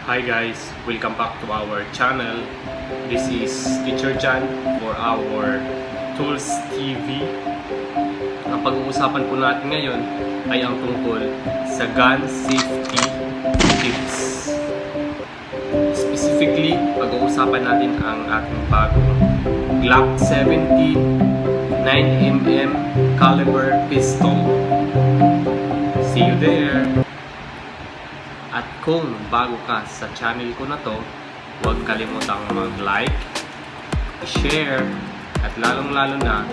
Hi guys, welcome back to our channel. This is Teacher John for our TULZ TV. Ang pag-uusapan po natin ngayon ay ang tungkol sa gun safety tips. Specifically, pag-uusapan natin ang ating bagong Glock 17 9mm caliber pistol. See you there! At kung bago ka sa channel ko na to, huwag kalimutang mag-like, share, at lalong-lalo na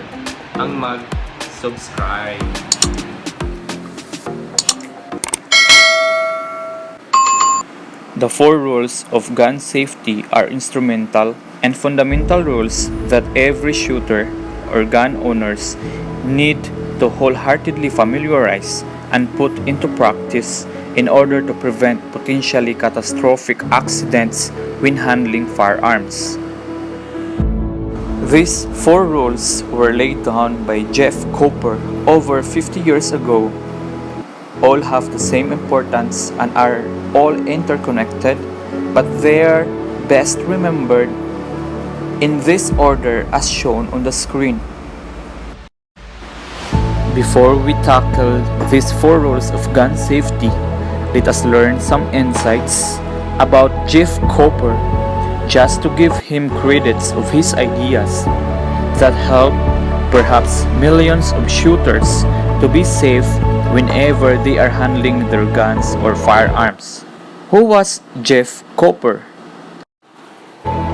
ang mag-subscribe. The 4 rules of gun safety are instrumental and fundamental rules that every shooter or gun owners need to wholeheartedly familiarize and put into practice in order to prevent potentially catastrophic accidents when handling firearms. These 4 rules were laid down by Jeff Cooper over 50 years ago. All have the same importance and are all interconnected, but they are best remembered in this order as shown on the screen. Before we tackle these 4 rules of gun safety, let us learn some insights about Jeff Cooper, just to give him credits of his ideas that help perhaps millions of shooters to be safe whenever they are handling their guns or firearms. Who was Jeff Cooper?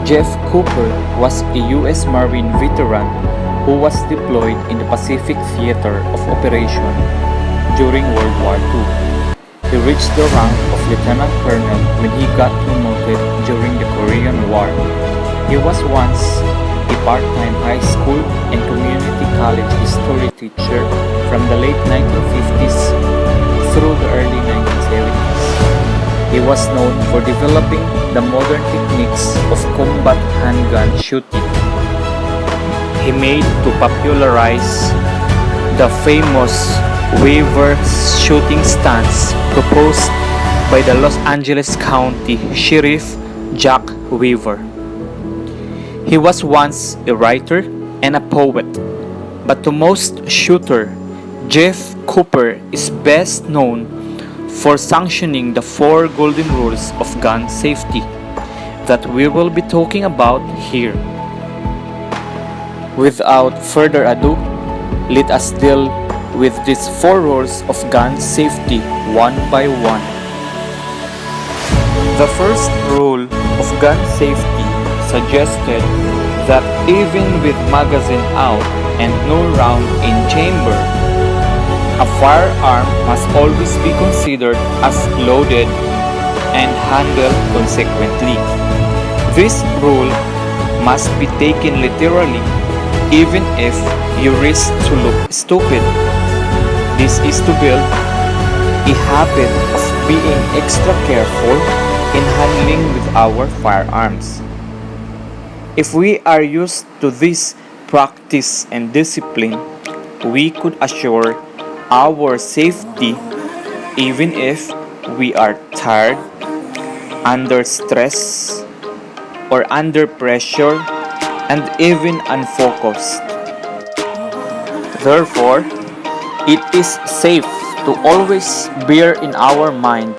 Jeff Cooper was a U.S. Marine veteran who was deployed in the Pacific Theater of Operation during World War II. He reached the rank of Lieutenant Colonel when he got promoted during the Korean War. He was once a part-time high school and community college history teacher from the late 1950s through the early 1970s. He was known for developing the modern techniques of combat handgun shooting. He made to popularize the famous Weaver shooting stance proposed by the Los Angeles County Sheriff Jack Weaver. He was once a writer and a poet, but to most shooters, Jeff Cooper is best known for sanctioning the 4 golden rules of gun safety that we will be talking about here. Without further ado, let us deal with these 4 rules of gun safety one by one. The first rule of gun safety suggested that even with magazine out and no round in chamber, a firearm must always be considered as loaded and handled consequently. This rule must be taken literally even if you risk to look stupid. This is to build a habit of being extra careful in handling with our firearms. If we are used to this practice and discipline, we could assure our safety even if we are tired, under stress, or under pressure, and even unfocused. Therefore, it is safe to always bear in our mind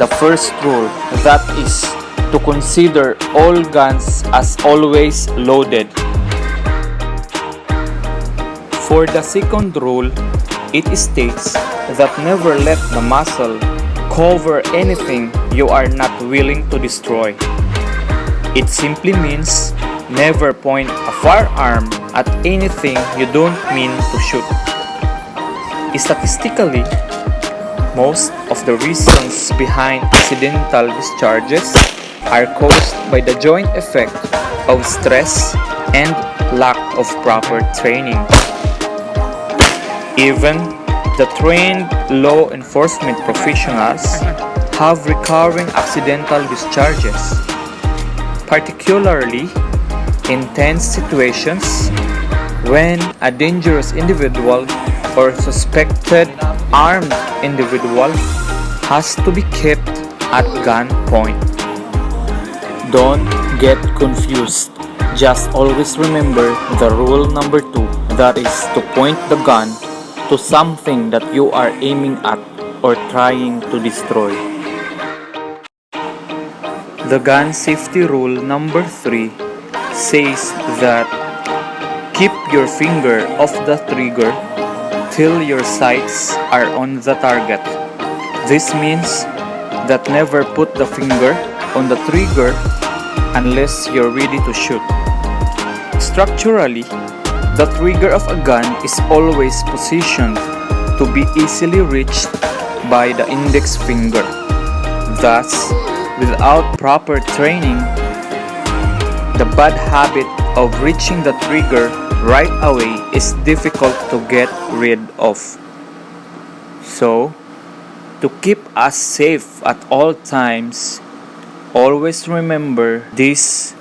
the first rule, that is, to consider all guns as always loaded. For the second rule, it states that never let the muzzle cover anything you are not willing to destroy. It simply means never point a firearm at anything you don't mean to shoot. Statistically, most of the reasons behind accidental discharges are caused by the joint effect of stress and lack of proper training. Even the trained law enforcement professionals have recurring accidental discharges, particularly in tense situations when a dangerous individual or suspected armed individual has to be kept at gunpoint. Don't get confused. Just always remember the rule number 2, that is to point the gun to something that you are aiming at or trying to destroy. The gun safety rule number 3 says that keep your finger off the trigger till your sights are on the target. This means that never put the finger on the trigger unless you're ready to shoot. Structurally, the trigger of a gun is always positioned to be easily reached by the index finger. Thus, without proper training, the bad habit of reaching the trigger right away is difficult to get rid of. So, to keep us safe at all times, always remember these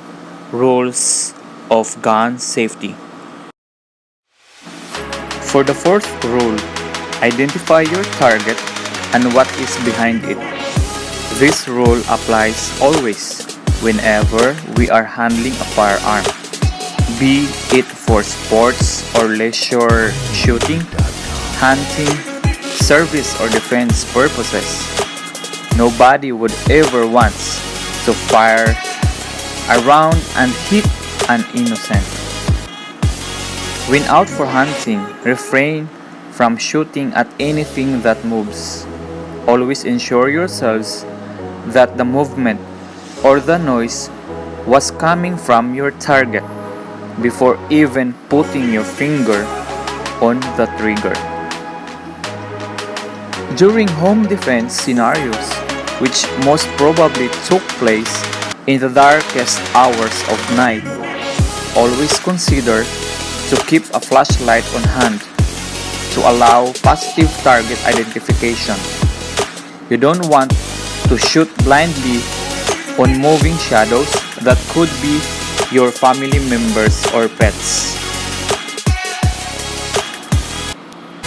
rules of gun safety. For the fourth rule, identify your target and what is behind it. This rule applies always whenever we are handling a firearm, be it for sports or leisure shooting, hunting, service or defense purposes. Nobody would ever want to fire around and hit an innocent. When out for hunting, refrain from shooting at anything that moves. Always ensure yourselves that the movement or the noise was coming from your target before even putting your finger on the trigger. During home defense scenarios, which most probably took place in the darkest hours of night, always consider to keep a flashlight on hand to allow positive target identification. You don't want to shoot blindly on moving shadows that could be your family members or pets.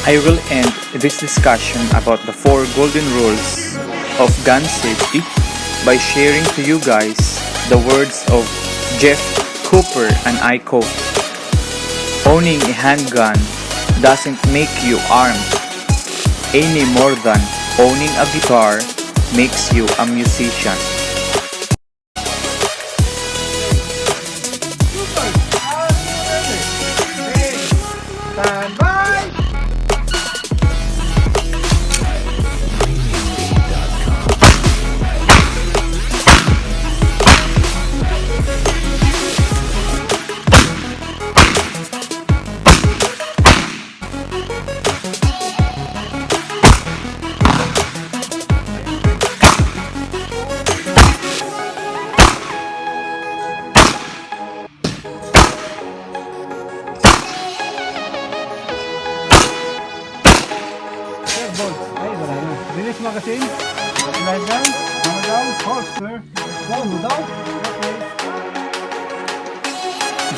I will end this discussion about the 4 golden rules of gun safety by sharing to you guys the words of Jeff Cooper, and I quote, "Owning a handgun doesn't make you armed any more than owning a guitar makes you a musician." Release magazine. Slide down. Hammer down. Holster. Down. Down. Okay.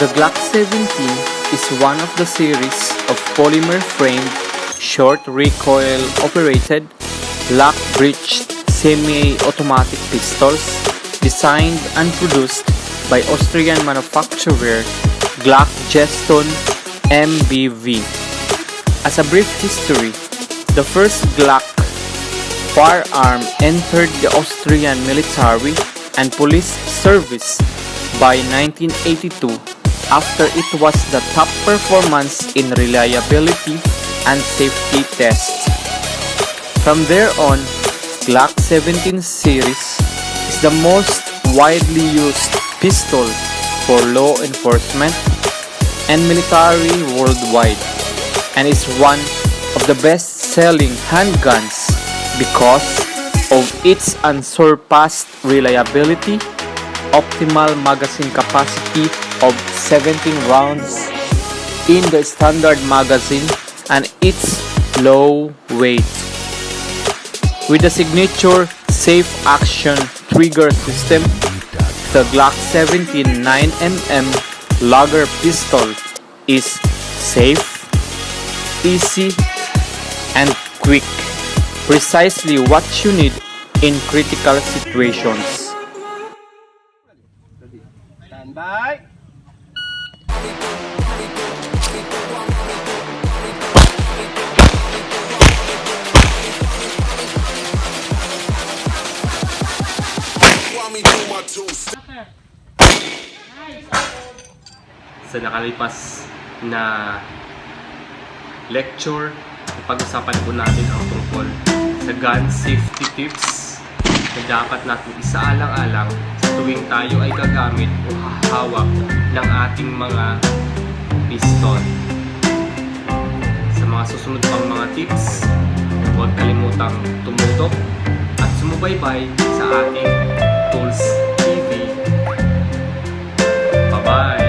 The Glock 17 is one of the series of polymer-framed, short recoil-operated, lock-breeched semi-automatic pistols designed and produced by Austrian manufacturer Glock Geston MBV. As a brief history, the first Glock firearm entered the Austrian military and police service by 1982 after it was the top performance in reliability and safety tests. From there on, Glock 17 series is the most widely used pistol for law enforcement and military worldwide, and is one of the best-selling handguns because of its unsurpassed reliability, optimal magazine capacity of 17 rounds in the standard magazine, and its low weight. With the signature safe action trigger system, the Glock 17 9mm Lager pistol is safe, easy, and quick. Precisely what you need in critical situations. Stand by. Sa nakalipas na lecture, pag-usapan po natin ang tungkol sa gun safety tips na dapat natin isaalang-alang sa tuwing tayo ay gagamit o hahawak ng ating mga piston. Sa mga susunod pang mga tips, huwag kalimutang tumutok at sumubaybay sa ating Tools TV. Bye-bye!